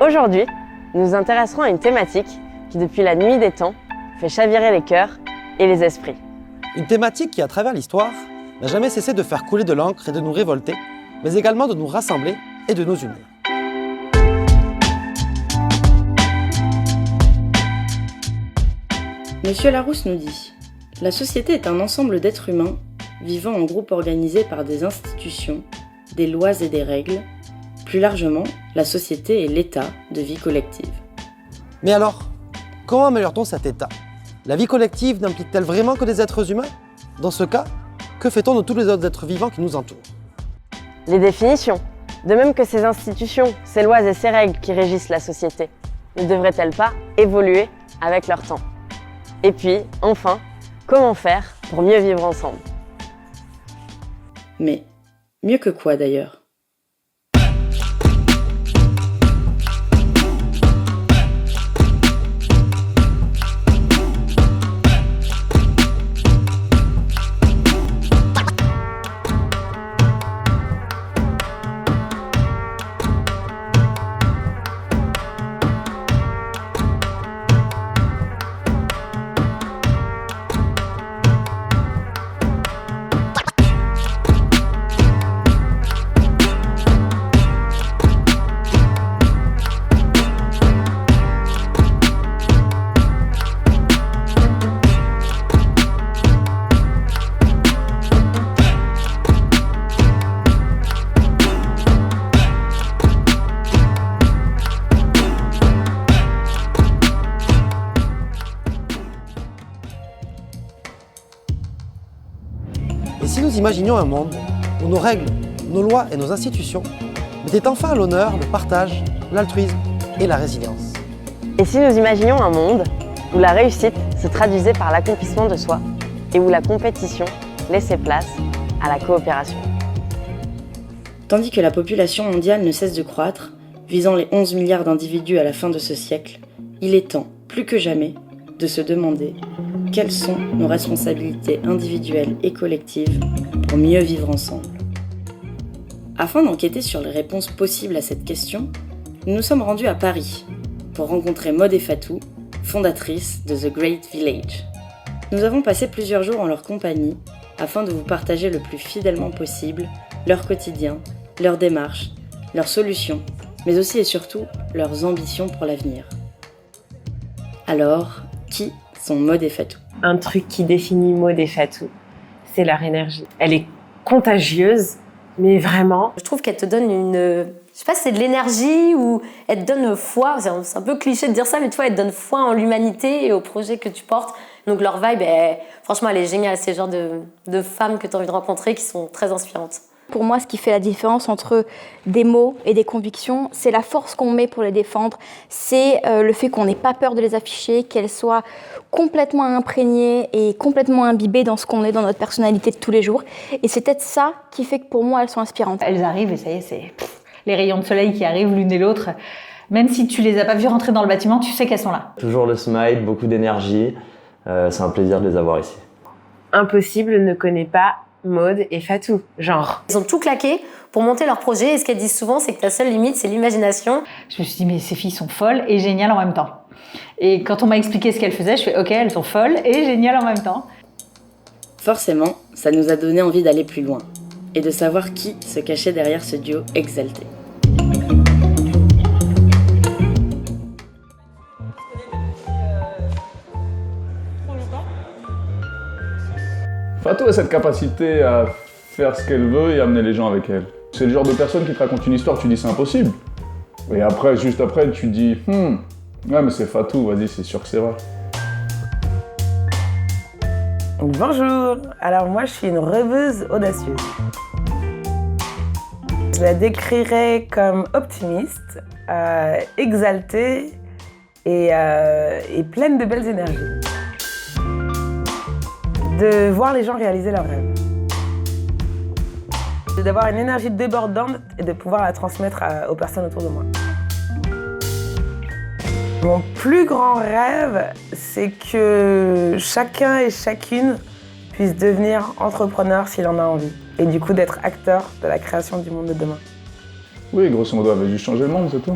Aujourd'hui, nous nous intéresserons à une thématique qui, depuis la nuit des temps, fait chavirer les cœurs et les esprits. Une thématique qui, à travers l'histoire, n'a jamais cessé de faire couler de l'encre et de nous révolter, mais également de nous rassembler et de nous unir. Monsieur Larousse nous dit « La société est un ensemble d'êtres humains vivant en groupe organisés par des institutions, des lois et des règles. Plus largement, la société est l'état de vie collective. » Mais alors, comment améliore-t-on cet état? La vie collective n'implique-t-elle vraiment que des êtres humains? Dans ce cas, que fait-on de tous les autres êtres vivants qui nous entourent? Les définitions, de même que ces institutions, ces lois et ces règles qui régissent la société, ne devraient-elles pas évoluer avec leur temps? Et puis, enfin, comment faire pour mieux vivre ensemble? Mais mieux que quoi d'ailleurs? Et si nous imaginions un monde où nos règles, nos lois et nos institutions mettaient enfin à l'honneur le partage, l'altruisme et la résilience? Et si nous imaginions un monde où la réussite se traduisait par l'accomplissement de soi et où la compétition laissait place à la coopération? Tandis que la population mondiale ne cesse de croître, visant les 11 milliards d'individus à la fin de ce siècle, il est temps, plus que jamais, de se demander quelles sont nos responsabilités individuelles et collectives pour mieux vivre ensemble. Afin d'enquêter sur les réponses possibles à cette question, nous nous sommes rendus à Paris pour rencontrer Maud et Fatou, fondatrices de The Great Village. Nous avons passé plusieurs jours en leur compagnie afin de vous partager le plus fidèlement possible leur quotidien, leurs démarches, leurs solutions, mais aussi et surtout leurs ambitions pour l'avenir. Alors, qui sont Maud et Fatou? Un truc qui définit Maud et Fatou, c'est leur énergie. Elle est contagieuse, mais vraiment. Je trouve qu'elle te donne je sais pas si c'est de l'énergie ou elle te donne foi, c'est un peu cliché de dire ça, mais tu vois, elle te donne foi en l'humanité et au projet que tu portes. Donc leur vibe, franchement, elle est géniale. C'est le genre de femmes que tu as envie de rencontrer qui sont très inspirantes. Pour moi, ce qui fait la différence entre des mots et des convictions, c'est la force qu'on met pour les défendre, c'est le fait qu'on n'ait pas peur de les afficher, qu'elles soient complètement imprégnées et complètement imbibées dans ce qu'on est, dans notre personnalité de tous les jours. Et c'est peut-être ça qui fait que pour moi, elles sont inspirantes. Elles arrivent et ça y est, c'est les rayons de soleil qui arrivent l'une et l'autre. Même si tu les as pas vues rentrer dans le bâtiment, tu sais qu'elles sont là. Toujours le smile, beaucoup d'énergie. C'est un plaisir de les avoir ici. Impossible ne connaît pas Maud et Fatou, genre. Ils ont tout claqué pour monter leur projet et ce qu'elles disent souvent, c'est que ta seule limite, c'est l'imagination. Je me suis dit, mais ces filles sont folles et géniales en même temps. Et quand on m'a expliqué ce qu'elles faisaient, je fais, ok, elles sont folles et géniales en même temps. Forcément, ça nous a donné envie d'aller plus loin et de savoir qui se cachait derrière ce duo exalté. Fatou a cette capacité à faire ce qu'elle veut et amener les gens avec elle. C'est le genre de personne qui te raconte une histoire, tu dis c'est impossible. Et après, juste après, tu dis ouais mais c'est Fatou, vas-y, c'est sûr que c'est vrai. Bonjour, alors moi je suis une rêveuse audacieuse. Je la décrirais comme optimiste, exaltée et pleine de belles énergies. De voir les gens réaliser leurs rêves. D'avoir une énergie débordante et de pouvoir la transmettre aux personnes autour de moi. Mon plus grand rêve, c'est que chacun et chacune puisse devenir entrepreneur s'il en a envie. Et du coup d'être acteur de la création du monde de demain. Oui, grosso modo, elle veut juste changer le monde, c'est tout.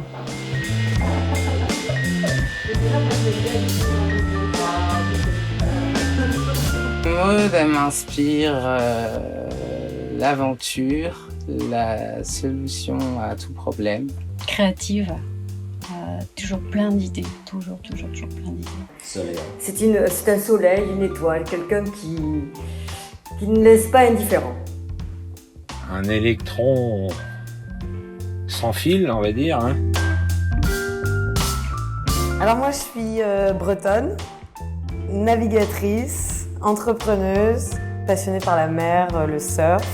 mode, elle m'inspire l'aventure, la solution à tout problème. Créative, toujours plein d'idées, toujours plein d'idées. C'est un soleil, une étoile, quelqu'un qui ne laisse pas indifférent. Un électron sans fil, on va dire. Hein. Alors moi, je suis bretonne, navigatrice, entrepreneuse, passionnée par la mer, le surf.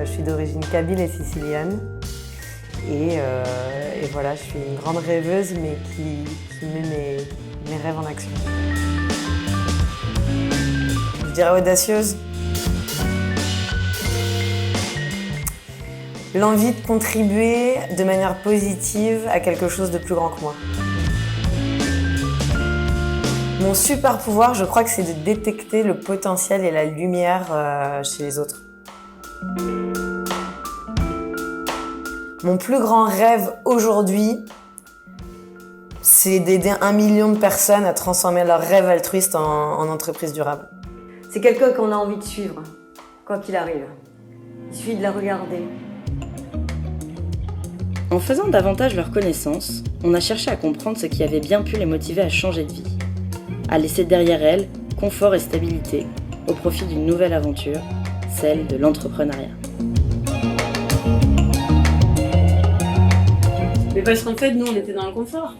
Je suis d'origine kabyle et sicilienne. Et voilà, je suis une grande rêveuse, mais qui met mes rêves en action. Je dirais audacieuse. L'envie de contribuer de manière positive à quelque chose de plus grand que moi. Mon super pouvoir, je crois que c'est de détecter le potentiel et la lumière chez les autres. Mon plus grand rêve aujourd'hui, c'est d'aider 1 million de personnes à transformer leurs rêves altruistes en entreprise durable. C'est quelqu'un qu'on a envie de suivre, quoi qu'il arrive. Il suffit de la regarder. En faisant davantage leur connaissance, on a cherché à comprendre ce qui avait bien pu les motiver à changer de vie, à laisser derrière elles confort et stabilité au profit d'une nouvelle aventure, celle de l'entrepreneuriat. Mais parce qu'en fait, nous, on était dans le confort.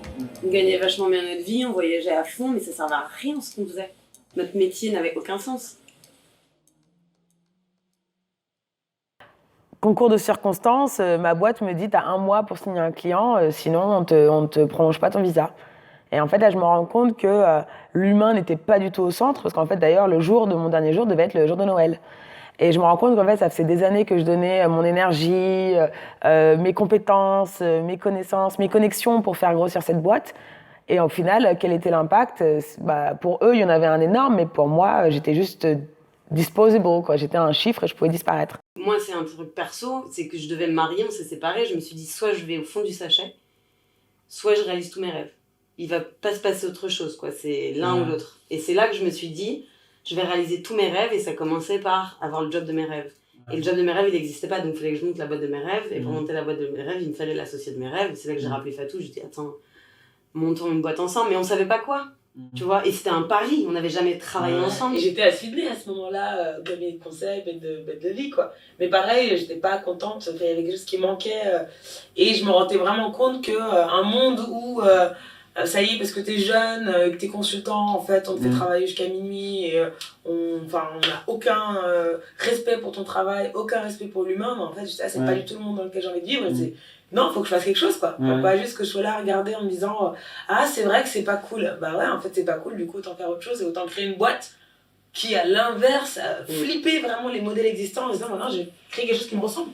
On gagnait vachement bien notre vie, on voyageait à fond, mais ça servait à rien ce qu'on faisait. Notre métier n'avait aucun sens. Concours de circonstances, ma boîte me dit t'as 1 mois pour signer un client, sinon on te prolonge pas ton visa. Et en fait là je me rends compte que l'humain n'était pas du tout au centre, parce qu'en fait d'ailleurs le jour de mon dernier jour devait être le jour de Noël. Et je me rends compte qu'en fait ça faisait des années que je donnais mon énergie, mes compétences, mes connaissances, mes connexions pour faire grossir cette boîte. Et au final, quel était l'impact ? Pour eux il y en avait un énorme, mais pour moi j'étais juste disposable, quoi. J'étais un chiffre et je pouvais disparaître. Moi, c'est un truc perso, c'est que je devais me marier, on s'est séparés. Je me suis dit, soit je vais au fond du sachet, soit je réalise tous mes rêves. Il va pas se passer autre chose, quoi. C'est l'un ou l'autre. Et c'est là que je me suis dit, je vais réaliser tous mes rêves, et ça commençait par avoir le job de mes rêves. Et le job de mes rêves, il n'existait pas, donc il fallait que je monte la boîte de mes rêves. Et pour monter la boîte de mes rêves, il me fallait l'associé de mes rêves. C'est là que j'ai rappelé Fatou, j'ai dit, attends, montons une boîte ensemble, mais on savait pas quoi. Tu vois, et c'était un pari, on n'avait jamais travaillé ensemble. Et j'étais à Sydney à ce moment-là, donner des conseils, bête de vie, quoi. Mais pareil, j'étais pas contente, il y avait quelque chose qui manquait. Et je me rendais vraiment compte qu'un monde où, ça y est, parce que t'es jeune, que t'es consultant, en fait, on te fait travailler jusqu'à minuit, et on n'a aucun respect pour ton travail, aucun respect pour l'humain, mais en fait, c'est pas du tout le monde dans lequel j'ai envie de vivre. Non, faut que je fasse quelque chose, quoi. Faut pas juste que je sois là à regarder en me disant ah, c'est vrai que c'est pas cool. Bah ouais, en fait, c'est pas cool, du coup, autant faire autre chose et autant créer une boîte qui, à l'inverse, a flippé vraiment les modèles existants en disant maintenant, j'ai créé quelque chose qui me ressemble.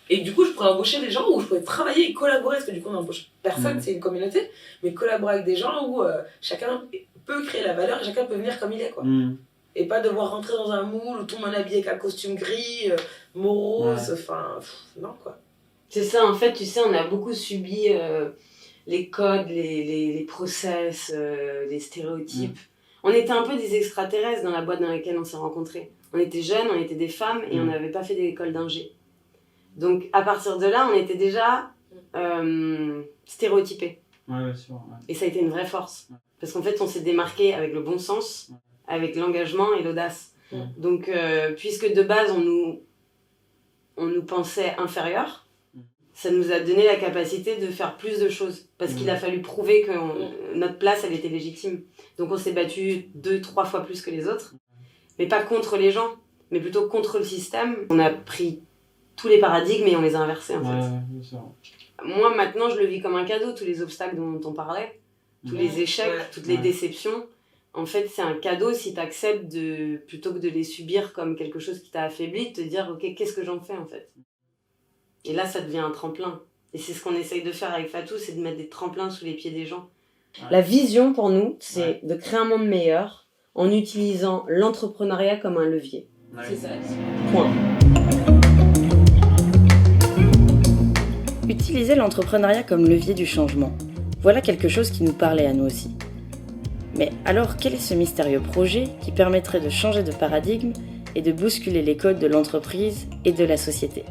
Et du coup, je pourrais embaucher des gens où je pourrais travailler et collaborer, parce que du coup, on n'embauche personne, c'est une communauté, mais collaborer avec des gens où chacun peut créer la valeur et chacun peut venir comme il est, quoi. Et pas devoir rentrer dans un moule où tout le monde est habillé avec un costume gris, morose, non, quoi. C'est ça, en fait, tu sais, on a beaucoup subi les codes, les process, les stéréotypes. On était un peu des extraterrestres dans la boîte dans laquelle on s'est rencontrés. On était jeunes, on était des femmes et on n'avait pas fait d'école d'ingé. Donc, à partir de là, on était déjà stéréotypés. Ouais, bien sûr. Ouais. Et ça a été une vraie force. Parce qu'en fait, on s'est démarqué avec le bon sens, avec l'engagement et l'audace. Donc, puisque de base, on nous pensait inférieurs, ça nous a donné la capacité de faire plus de choses. Parce qu'il a fallu prouver que notre place, elle était légitime. Donc on s'est battu 2-3 fois plus que les autres. Mais pas contre les gens, mais plutôt contre le système. On a pris tous les paradigmes et on les a inversés, en fait. Bien sûr. Moi, maintenant, je le vis comme un cadeau. Tous les obstacles dont on parlait, tous les échecs, toutes les déceptions. En fait, c'est un cadeau si tu acceptes, plutôt que de les subir comme quelque chose qui t'a affaibli, de te dire, ok, qu'est-ce que j'en fais, en fait ? Et là, ça devient un tremplin. Et c'est ce qu'on essaye de faire avec Fatou, c'est de mettre des tremplins sous les pieds des gens. La vision, pour nous, c'est de créer un monde meilleur en utilisant l'entrepreneuriat comme un levier. C'est ça. Point. Utiliser l'entrepreneuriat comme levier du changement, voilà quelque chose qui nous parlait à nous aussi. Mais alors, quel est ce mystérieux projet qui permettrait de changer de paradigme et de bousculer les codes de l'entreprise et de la société?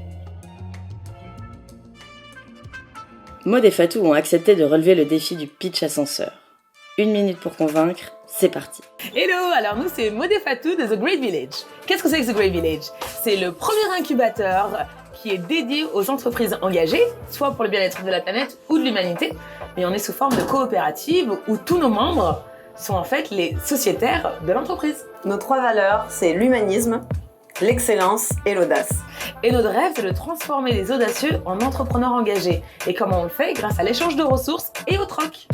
Maud et Fatou ont accepté de relever le défi du pitch ascenseur. 1 minute pour convaincre, c'est parti. Hello, alors nous c'est Maud et Fatou de The Great Village. Qu'est-ce que c'est que The Great Village? C'est le premier incubateur qui est dédié aux entreprises engagées, soit pour le bien-être de la planète ou de l'humanité, mais on est sous forme de coopérative où tous nos membres sont en fait les sociétaires de l'entreprise. Nos 3 valeurs, c'est l'humanisme, l'excellence et l'audace. Et notre rêve, c'est de transformer les audacieux en entrepreneurs engagés. Et comment on le fait? Grâce à l'échange de ressources et au troc.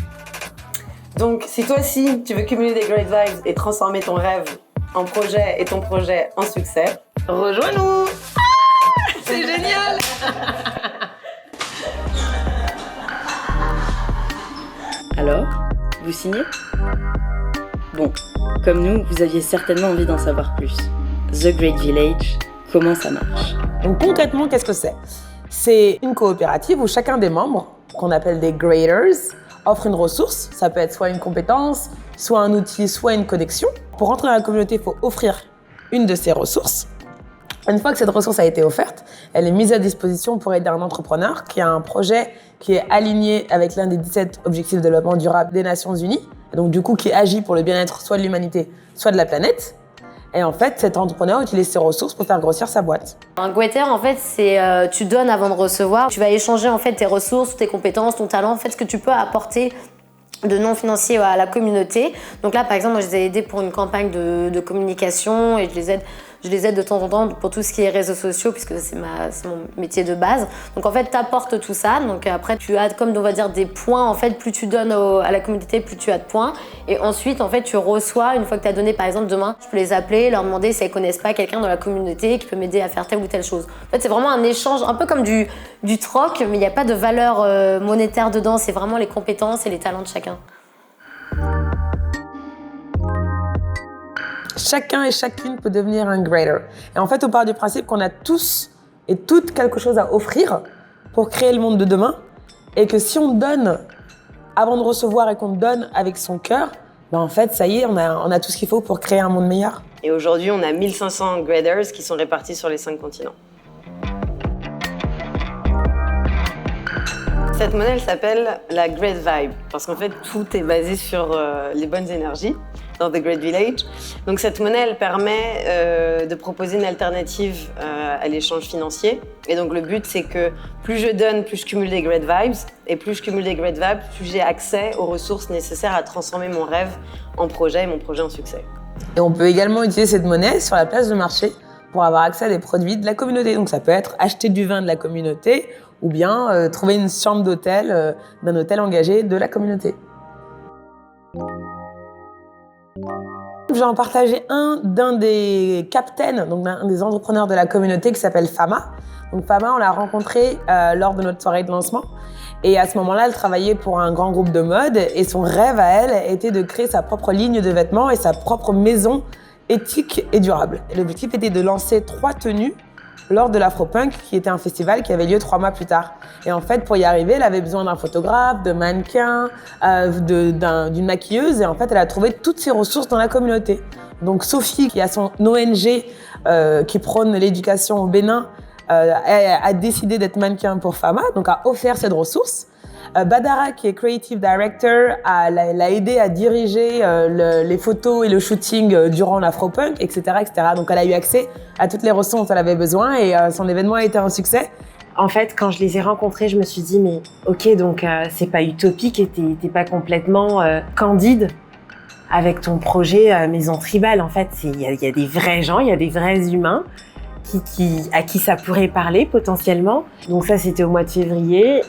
Donc, si toi aussi, tu veux cumuler des great vibes et transformer ton rêve en projet et ton projet en succès, rejoins-nous! C'est génial! Alors, vous signez? Bon, comme nous, vous aviez certainement envie d'en savoir plus. The Great Village, comment ça marche? Donc concrètement, qu'est-ce que c'est? C'est une coopérative où chacun des membres, qu'on appelle des graders, offre une ressource. Ça peut être soit une compétence, soit un outil, soit une connexion. Pour rentrer dans la communauté, il faut offrir une de ces ressources. Une fois que cette ressource a été offerte, elle est mise à disposition pour aider un entrepreneur qui a un projet qui est aligné avec l'un des 17 objectifs de développement durable des Nations Unies, donc du coup qui agit pour le bien-être soit de l'humanité, soit de la planète. Et en fait, cet entrepreneur utilise ses ressources pour faire grossir sa boîte. Un Greater, en fait, c'est tu donnes avant de recevoir. Tu vas échanger en fait tes ressources, tes compétences, ton talent, en fait, ce que tu peux apporter de non financier à la communauté. Donc là, par exemple, moi, je les ai aidés pour une campagne de communication et je les aide de temps en temps pour tout ce qui est réseaux sociaux puisque c'est mon métier de base. Donc en fait, tu apportes tout ça. Donc après, tu as comme on va dire des points. En fait, plus tu donnes à la communauté, plus tu as de points. Et ensuite, en fait, tu reçois, une fois que tu as donné, par exemple, demain, je peux les appeler, leur demander si elles connaissent pas quelqu'un dans la communauté qui peut m'aider à faire telle ou telle chose. En fait, c'est vraiment un échange, un peu comme du troc, mais il n'y a pas de valeur monétaire dedans. C'est vraiment les compétences et les talents de chacun. Chacun et chacune peut devenir un grader. Et en fait, on part du principe qu'on a tous et toutes quelque chose à offrir pour créer le monde de demain. Et que si on donne avant de recevoir et qu'on donne avec son cœur, ben en fait, ça y est, on a tout ce qu'il faut pour créer un monde meilleur. Et aujourd'hui, on a 1500 graders qui sont répartis sur les 5 continents. Cette monnaie, elle s'appelle la Great Vibe, parce qu'en fait, tout est basé sur les bonnes énergies dans The Great Village. Donc cette monnaie, elle permet de proposer une alternative à l'échange financier. Et donc le but, c'est que plus je donne, plus je cumule des Great Vibes. Et plus je cumule des Great Vibes, plus j'ai accès aux ressources nécessaires à transformer mon rêve en projet et mon projet en succès. Et on peut également utiliser cette monnaie sur la place de marché pour avoir accès à des produits de la communauté. Donc ça peut être acheter du vin de la communauté ou bien trouver une chambre d'hôtel d'un hôtel engagé de la communauté. Je vais en partager d'un des captains, donc d'un des entrepreneurs de la communauté qui s'appelle Fama. Donc Fama, on l'a rencontrée lors de notre soirée de lancement. Et à ce moment-là, elle travaillait pour un grand groupe de mode et son rêve à elle était de créer sa propre ligne de vêtements et sa propre maison éthique et durable. L'objectif était de lancer 3 tenues lors de l'Afropunk, qui était un festival qui avait lieu 3 mois plus tard. Et en fait, pour y arriver, elle avait besoin d'un photographe, de mannequins, d'une maquilleuse. Et en fait, elle a trouvé toutes ses ressources dans la communauté. Donc Sophie, qui a son ONG qui prône l'éducation au Bénin, a décidé d'être mannequin pour Fama, donc a offert cette ressource. Badara, qui est Creative Director, l'a aidé à diriger les photos et le shooting durant l'Afropunk, etc., etc. Donc elle a eu accès à toutes les ressources dont elle avait besoin et son événement a été un succès. En fait, quand je les ai rencontrés, je me suis dit, mais ok, donc c'est pas utopique et t'es pas complètement candide avec ton projet Maison Tribale. En fait, il y a des vrais gens, il y a des vrais humains à qui ça pourrait parler potentiellement. Donc ça, c'était au mois de février.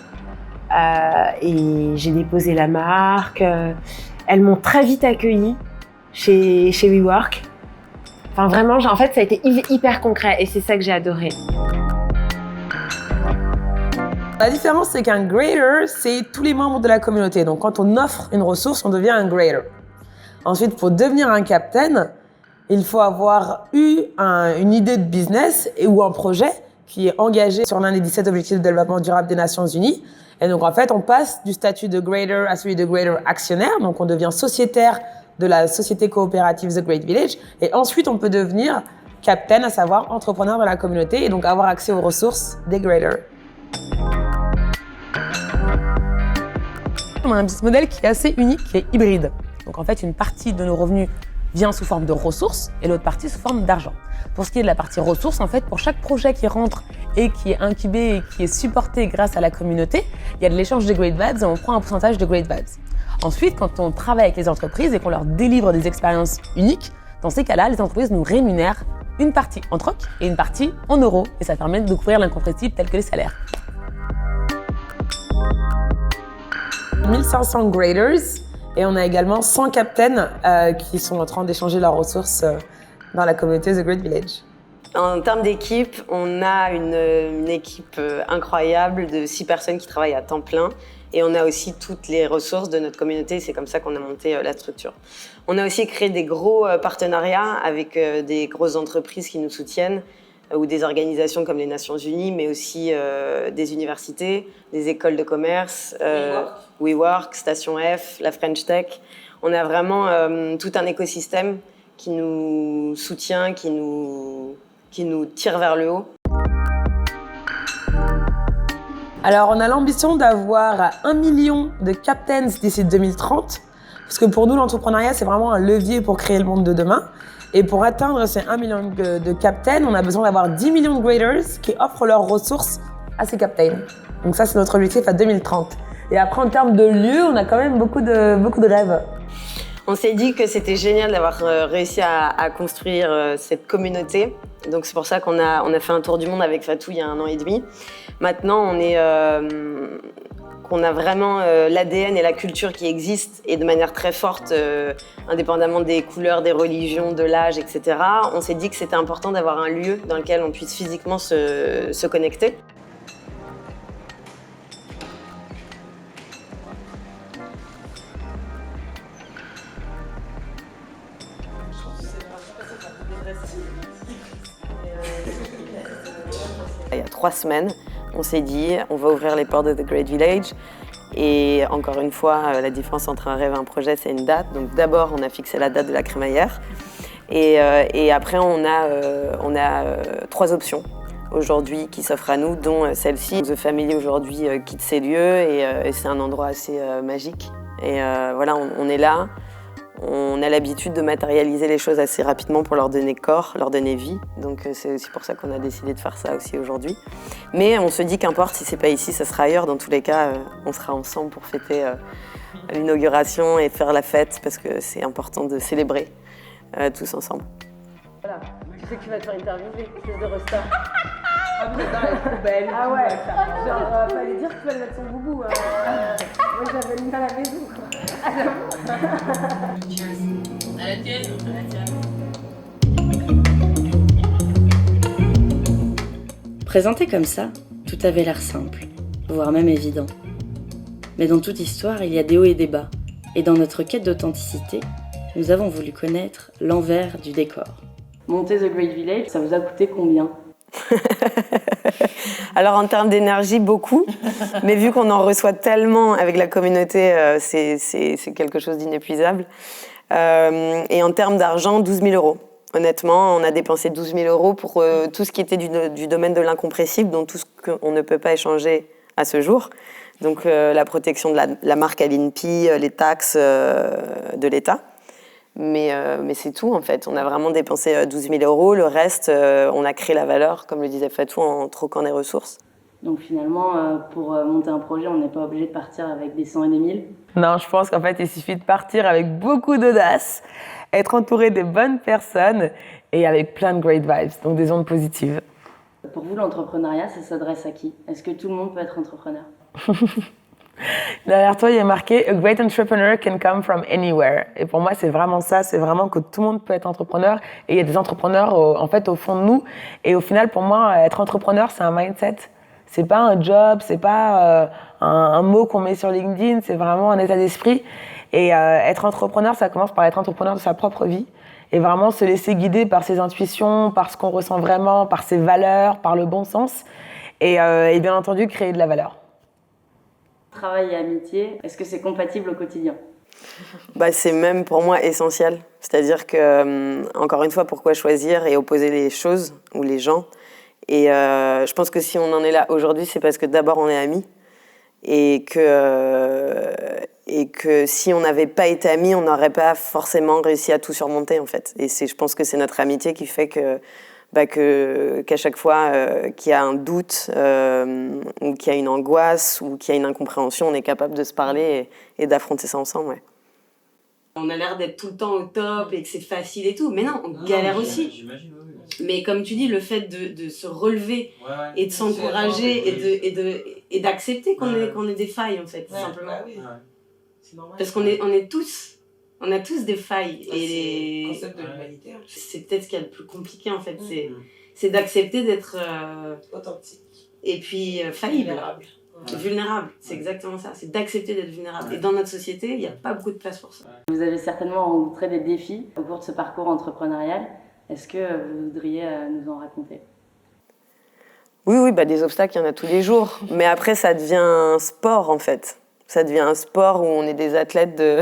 Et j'ai déposé la marque. Elles m'ont très vite accueillie chez WeWork. Enfin vraiment, en fait, ça a été hyper concret et c'est ça que j'ai adoré. La différence, c'est qu'un grader, c'est tous les membres de la communauté. Donc quand on offre une ressource, on devient un grader. Ensuite, pour devenir un captain, il faut avoir eu une idée de business ou un projet qui est engagé sur l'un des 17 objectifs de développement durable des Nations Unies. Et donc, en fait, on passe du statut de grader à celui de grader actionnaire. Donc, on devient sociétaire de la société coopérative The Great Village. Et ensuite, on peut devenir captain, à savoir entrepreneur de la communauté, et donc avoir accès aux ressources des graders. On a un business model qui est assez unique, qui est hybride. Donc en fait, une partie de nos revenus vient sous forme de ressources et l'autre partie sous forme d'argent. Pour ce qui est de la partie ressources, en fait, pour chaque projet qui rentre et qui est incubé et qui est supporté grâce à la communauté, il y a de l'échange de Great Vibes et on prend un pourcentage de Great Vibes. Ensuite, quand on travaille avec les entreprises et qu'on leur délivre des expériences uniques, dans ces cas-là, les entreprises nous rémunèrent une partie en troc et une partie en euros. Et ça permet de couvrir l'incompressible tel que les salaires. 1500 graders et on a également 100 captains qui sont en train d'échanger leurs ressources dans la communauté The Great Village. En termes d'équipe, on a une équipe incroyable de 6 personnes qui travaillent à temps plein et on a aussi toutes les ressources de notre communauté. C'est comme ça qu'on a monté la structure. On a aussi créé des gros partenariats avec des grosses entreprises qui nous soutiennent ou des organisations comme les Nations Unies, mais aussi des universités, des écoles de commerce, WeWork, Station F, la French Tech. On a vraiment tout un écosystème qui nous soutient, qui nous tire vers le haut. Alors, on a l'ambition d'avoir 1 million de captains d'ici 2030, parce que pour nous, l'entrepreneuriat, c'est vraiment un levier pour créer le monde de demain. Et pour atteindre ces 1 million de captains, on a besoin d'avoir 10 millions de graders qui offrent leurs ressources à ces captains. Donc ça, c'est notre objectif à 2030. Et après, en termes de lieux, on a quand même beaucoup de rêves. On s'est dit que c'était génial d'avoir réussi à construire cette communauté. Donc c'est pour ça qu'on a fait un tour du monde avec Fatou il y a 1 an et demi. Maintenant, qu'on a vraiment l'ADN et la culture qui existent et de manière très forte, indépendamment des couleurs, des religions, de l'âge, etc. On s'est dit que c'était important d'avoir un lieu dans lequel on puisse physiquement se connecter. Il y a 3 semaines, on s'est dit on va ouvrir les portes de The Great Village. Et encore une fois, la différence entre un rêve et un projet, c'est une date. Donc d'abord, on a fixé la date de la crémaillère. Et après, on a 3 options aujourd'hui qui s'offrent à nous, dont celle-ci. The Family aujourd'hui quitte ces lieux et c'est un endroit assez magique. Et voilà, on est là. On a l'habitude de matérialiser les choses assez rapidement pour leur donner corps, leur donner vie. Donc c'est aussi pour ça qu'on a décidé de faire ça aussi aujourd'hui. Mais on se dit qu'importe si c'est pas ici, ça sera ailleurs. Dans tous les cas, on sera ensemble pour fêter l'inauguration et faire la fête parce que c'est important de célébrer tous ensemble. Voilà, tu sais que tu vas te faire interviewer, espèce de resta. Ah mais ça, elle est trop belle. Ah ouais, genre fallait dire que tu vas mettre son boubou. Moi j'avais mis à la maison quoi. À la tienne. Présenté comme ça, tout avait l'air simple, voire même évident. Mais dans toute histoire, il y a des hauts et des bas. Et dans notre quête d'authenticité, nous avons voulu connaître l'envers du décor. Monter The Great Village, ça vous a coûté combien ? Alors en termes d'énergie, beaucoup. Mais vu qu'on en reçoit tellement avec la communauté, c'est quelque chose d'inépuisable. Et en termes d'argent, 12 000 €. Honnêtement, on a dépensé 12 000 € pour tout ce qui était du domaine de l'incompressible, donc tout ce qu'on ne peut pas échanger à ce jour. Donc la protection de la marque à l'INPI, les taxes de l'État. Mais c'est tout en fait. On a vraiment dépensé 12 000 €. Le reste, on a créé la valeur, comme le disait Fatou, en troquant des ressources. Donc finalement, pour monter un projet, on n'est pas obligé de partir avec des 100 et des 1000 ? Non, je pense qu'en fait, il suffit de partir avec beaucoup d'audace, être entouré des bonnes personnes et avec plein de great vibes, donc des ondes positives. Pour vous, l'entrepreneuriat, ça s'adresse à qui ? Est-ce que tout le monde peut être entrepreneur ? Derrière toi, il y a marqué « A great entrepreneur can come from anywhere ». Et pour moi, c'est vraiment ça, c'est vraiment que tout le monde peut être entrepreneur. Et il y a des entrepreneurs, en fait, au fond de nous. Et au final, pour moi, être entrepreneur, c'est un mindset. C'est pas un job, c'est pas un mot qu'on met sur LinkedIn, c'est vraiment un état d'esprit. Et être entrepreneur, ça commence par être entrepreneur de sa propre vie. Et vraiment se laisser guider par ses intuitions, par ce qu'on ressent vraiment, par ses valeurs, par le bon sens. Et bien entendu, créer de la valeur. Travail et amitié, est-ce que c'est compatible au quotidien ? C'est même pour moi essentiel. C'est-à-dire que, encore une fois, pourquoi choisir et opposer les choses ou les gens? Et je pense que si on en est là aujourd'hui, c'est parce que d'abord on est amis. Et que si on n'avait pas été amis, on n'aurait pas forcément réussi à tout surmonter, en fait. Et je pense que c'est notre amitié qui fait qu'à chaque fois qu'il y a un doute ou qu'il y a une angoisse ou qu'il y a une incompréhension, on est capable de se parler et d'affronter ça ensemble, ouais. On a l'air d'être tout le temps au top et que c'est facile et tout, mais non, on galère aussi. J'imagine, oui. Mais comme tu dis, le fait de se relever et de s'encourager et d'accepter qu'on ait des failles, en fait, simplement. Oui. C'est normal. Parce qu'on est tous, on a tous des failles. C'est le concept de l'humanité. C'est peut-être ce qu'il y a le plus compliqué, en fait, c'est d'accepter d'être authentique. Et puis faillible. Vulnérable, c'est exactement ça, c'est d'accepter d'être vulnérable. Et dans notre société, il n'y a pas beaucoup de place pour ça. Vous avez certainement rencontré des défis au cours de ce parcours entrepreneurial. Est-ce que vous voudriez nous en raconter? Oui, des obstacles, il y en a tous les jours. Mais après, ça devient un sport, en fait. Ça devient un sport où on est des athlètes de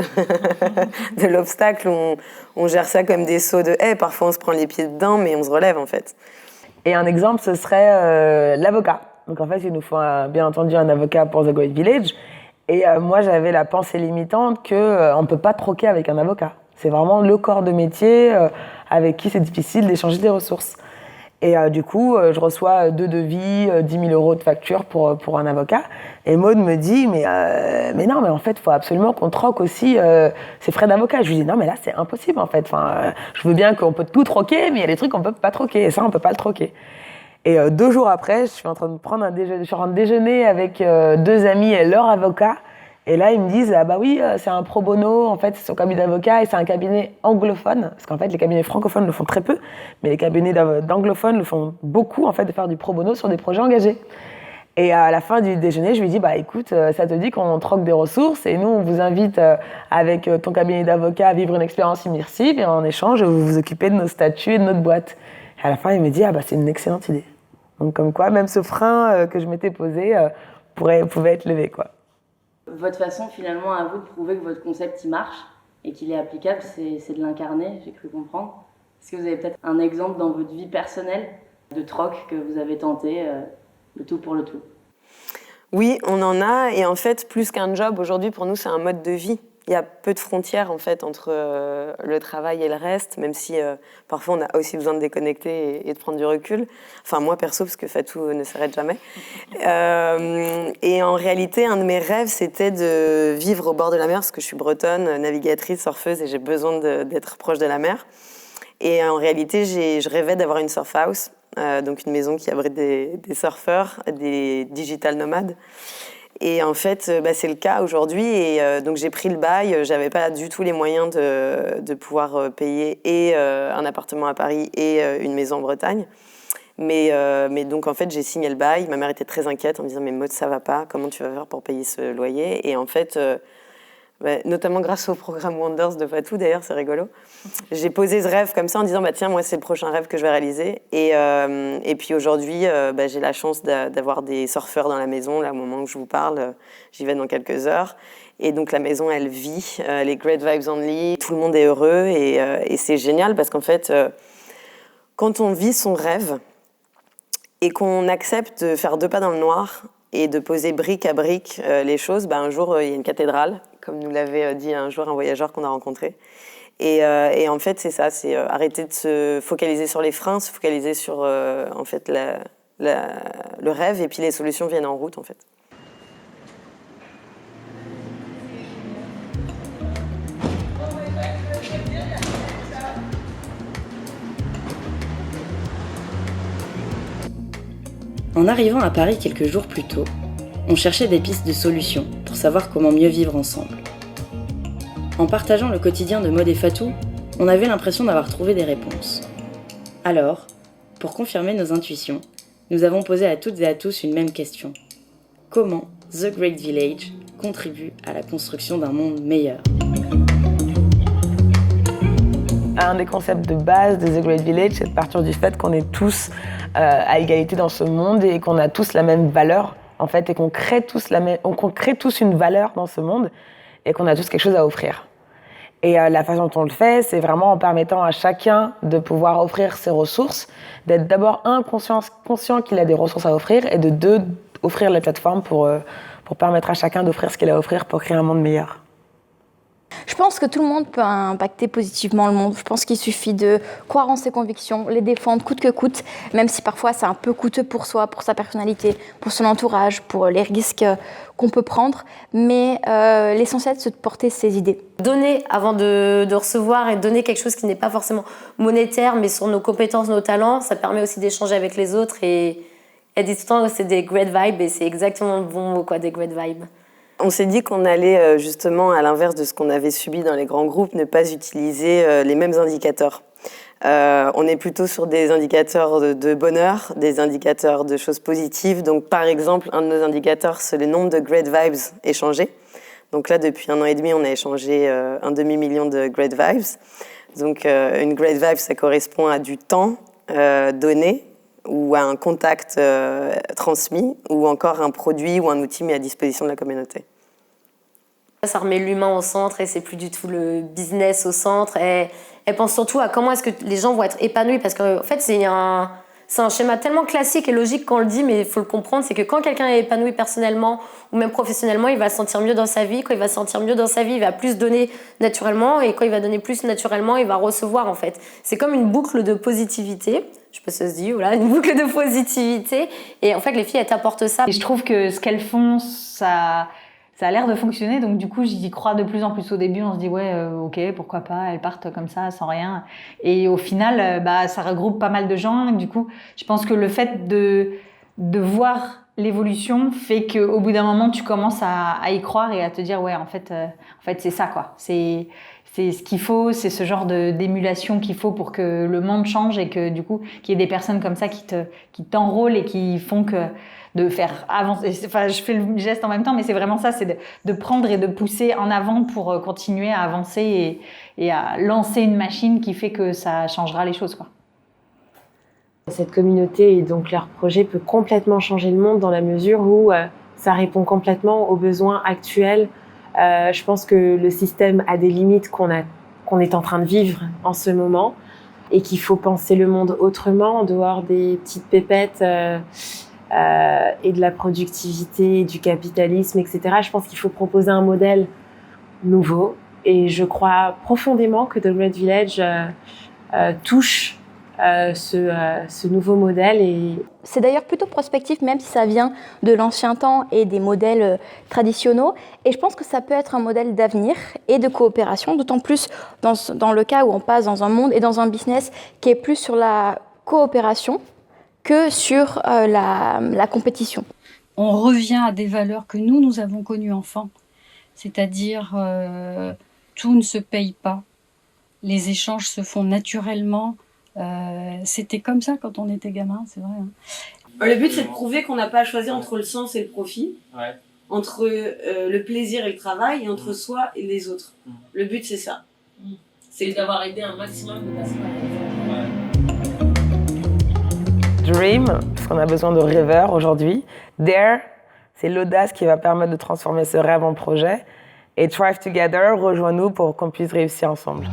l'obstacle, où on gère ça comme des sauts de haie. Parfois, on se prend les pieds dedans, mais on se relève, en fait. Et un exemple, ce serait l'avocat. Donc en fait, il nous faut bien entendu un avocat pour The Great Village. Et moi, j'avais la pensée limitante qu'on ne peut pas troquer avec un avocat. C'est vraiment le corps de métier avec qui c'est difficile d'échanger des ressources. Et du coup, je reçois 2 devis, 10 000 euros de facture pour un avocat. Et Maud me dit, mais non, mais en fait, il faut absolument qu'on troque aussi ces frais d'avocat. Je lui dis, non, mais là, c'est impossible, en fait. Je veux bien qu'on peut tout troquer, mais il y a des trucs qu'on ne peut pas troquer. Et ça, on ne peut pas le troquer. Et 2 jours après, je suis en train de prendre je suis en train de déjeuner avec 2 amis et leur avocat. Et là, ils me disent, oui, c'est un pro bono, en fait, c'est son cabinet d'avocat et c'est un cabinet anglophone. Parce qu'en fait, les cabinets francophones le font très peu, mais les cabinets d'anglophones le font beaucoup, en fait, de faire du pro bono sur des projets engagés. Et à la fin du déjeuner, je lui dis, écoute, ça te dit qu'on troque des ressources et nous, on vous invite avec ton cabinet d'avocat à vivre une expérience immersive et en échange, vous vous occupez de nos statuts et de notre boîte. Et à la fin, il me dit, c'est une excellente idée. Donc comme quoi, même ce frein que je m'étais posé pouvait être levé, quoi. Votre façon finalement à vous de prouver que votre concept il marche et qu'il est applicable, c'est de l'incarner, j'ai cru comprendre. Est-ce que vous avez peut-être un exemple dans votre vie personnelle de troc que vous avez tenté, le tout pour le tout? Oui, on en a, et en fait, plus qu'un job, aujourd'hui pour nous c'est un mode de vie. Il y a peu de frontières en fait entre le travail et le reste, même si parfois on a aussi besoin de déconnecter et de prendre du recul. Enfin moi perso, parce que Fatou ne s'arrête jamais. Et en réalité, un de mes rêves, c'était de vivre au bord de la mer, parce que je suis bretonne, navigatrice, surfeuse, et j'ai besoin d'être proche de la mer. Et en réalité, je rêvais d'avoir une surf house, donc une maison qui abrite des surfeurs, des digital nomades. Et en fait, c'est le cas aujourd'hui. Et donc j'ai pris le bail. J'avais pas du tout les moyens de pouvoir payer et un appartement à Paris et une maison en Bretagne. Mais donc en fait, j'ai signé le bail. Ma mère était très inquiète en me disant, mais Maud, ça va pas. Comment tu vas faire pour payer ce loyer? Et en fait, notamment grâce au programme Wonders de Fatou, d'ailleurs, c'est rigolo. J'ai posé ce rêve comme ça en disant, tiens, moi, c'est le prochain rêve que je vais réaliser. Et puis aujourd'hui, j'ai la chance d'avoir des surfeurs dans la maison. Là, au moment où je vous parle, j'y vais dans quelques heures. Et donc la maison, elle vit, les great vibes only, tout le monde est heureux. Et c'est génial parce qu'en fait, quand on vit son rêve et qu'on accepte de faire 2 pas dans le noir et de poser brique à brique les choses, un jour, il y a une cathédrale, comme nous l'avait dit un jour un voyageur qu'on a rencontré. Et en fait, c'est ça, c'est arrêter de se focaliser sur les freins, se focaliser sur en fait, le rêve, et puis les solutions viennent en route, en fait. En arrivant à Paris quelques jours plus tôt, on cherchait des pistes de solutions pour savoir comment mieux vivre ensemble. En partageant le quotidien de Maud et Fatou, on avait l'impression d'avoir trouvé des réponses. Alors, pour confirmer nos intuitions, nous avons posé à toutes et à tous une même question. Comment The Great Village contribue à la construction d'un monde meilleur ? Un des concepts de base de The Great Village, c'est de partir du fait qu'on est tous à égalité dans ce monde et qu'on a tous la même valeur, en fait, et qu'on crée tous une valeur dans ce monde. et qu'on a tous quelque chose à offrir. Et la façon dont on le fait, c'est vraiment en permettant à chacun de pouvoir offrir ses ressources, d'être d'abord conscient qu'il a des ressources à offrir, et de deux, offrir les plateformes pour permettre à chacun d'offrir ce qu'il a à offrir pour créer un monde meilleur. Je pense que tout le monde peut impacter positivement le monde. Je pense qu'il suffit de croire en ses convictions, les défendre coûte que coûte, même si parfois c'est un peu coûteux pour soi, pour sa personnalité, pour son entourage, pour les risques qu'on peut prendre. Mais l'essentiel, c'est de porter ses idées. Donner avant de recevoir et donner quelque chose qui n'est pas forcément monétaire, mais sur nos compétences, nos talents, ça permet aussi d'échanger avec les autres. Et elle dit tout le temps que c'est des great vibes, et c'est exactement le bon mot, quoi, des great vibes. On s'est dit qu'on allait justement, à l'inverse de ce qu'on avait subi dans les grands groupes, ne pas utiliser les mêmes indicateurs. On est plutôt sur des indicateurs de bonheur, des indicateurs de choses positives. Donc par exemple, un de nos indicateurs, c'est le nombre de great vibes échangés. Donc là, depuis 1 an et demi, on a échangé 1 demi-million de great vibes. Donc une great vibe, ça correspond à du temps donné, ou à un contact transmis, ou encore un produit ou un outil mis à disposition de la communauté. Ça remet l'humain au centre et c'est plus du tout le business au centre. Et elle pense surtout à comment est-ce que les gens vont être épanouis, parce qu'en fait c'est un schéma tellement classique et logique quand on le dit, mais il faut le comprendre, c'est que quand quelqu'un est épanoui personnellement ou même professionnellement, il va se sentir mieux dans sa vie. Quand il va se sentir mieux dans sa vie, il va plus donner naturellement, et quand il va donner plus naturellement, il va recevoir en fait. C'est comme une boucle de positivité. Je sais pas si ça se dit, voilà, une boucle de positivité. Et en fait, les filles, elles t'apportent ça. Et je trouve que ce qu'elles font, ça a l'air de fonctionner. Donc du coup, j'y crois de plus en plus. Au début, on se dit, ouais, ok, pourquoi pas, elles partent comme ça, sans rien. Et au final, ça regroupe pas mal de gens. Et du coup, je pense que le fait de voir l'évolution fait qu'au bout d'un moment, tu commences à y croire et à te dire, ouais, en fait c'est ça, quoi. C'est ce qu'il faut, c'est ce genre d'émulation qu'il faut pour que le monde change, et que du coup, qu'il y ait des personnes comme ça qui t'enrôlent et qui font que de faire avancer. Enfin, je fais le geste en même temps, mais c'est vraiment ça, c'est de prendre et de pousser en avant pour continuer à avancer et à lancer une machine qui fait que ça changera les choses, quoi. Cette communauté et donc leur projet peut complètement changer le monde, dans la mesure où ça répond complètement aux besoins actuels. Je pense que le système a des limites qu'on est en train de vivre en ce moment, et qu'il faut penser le monde autrement, en dehors des petites pépettes et de la productivité, du capitalisme, etc. Je pense qu'il faut proposer un modèle nouveau, et je crois profondément que The Great Village touche ce nouveau modèle. Et c'est d'ailleurs plutôt prospectif, même si ça vient de l'ancien temps et des modèles traditionnels. Et je pense que ça peut être un modèle d'avenir et de coopération, d'autant plus dans le cas où on passe dans un monde et dans un business qui est plus sur la coopération que sur la compétition. On revient à des valeurs que nous avons connues enfants, c'est-à-dire tout ne se paye pas, les échanges se font naturellement. C'était comme ça quand on était gamin, c'est vrai. Hein. Le but, c'est de prouver qu'on n'a pas à choisir entre le sens et le profit, entre le plaisir et le travail, et entre soi et les autres. Le but, c'est ça. C'est d'avoir aidé un maximum de personnes. Dream, parce qu'on a besoin de rêveurs aujourd'hui. Dare, c'est l'audace qui va permettre de transformer ce rêve en projet. Et Thrive Together, rejoins-nous pour qu'on puisse réussir ensemble.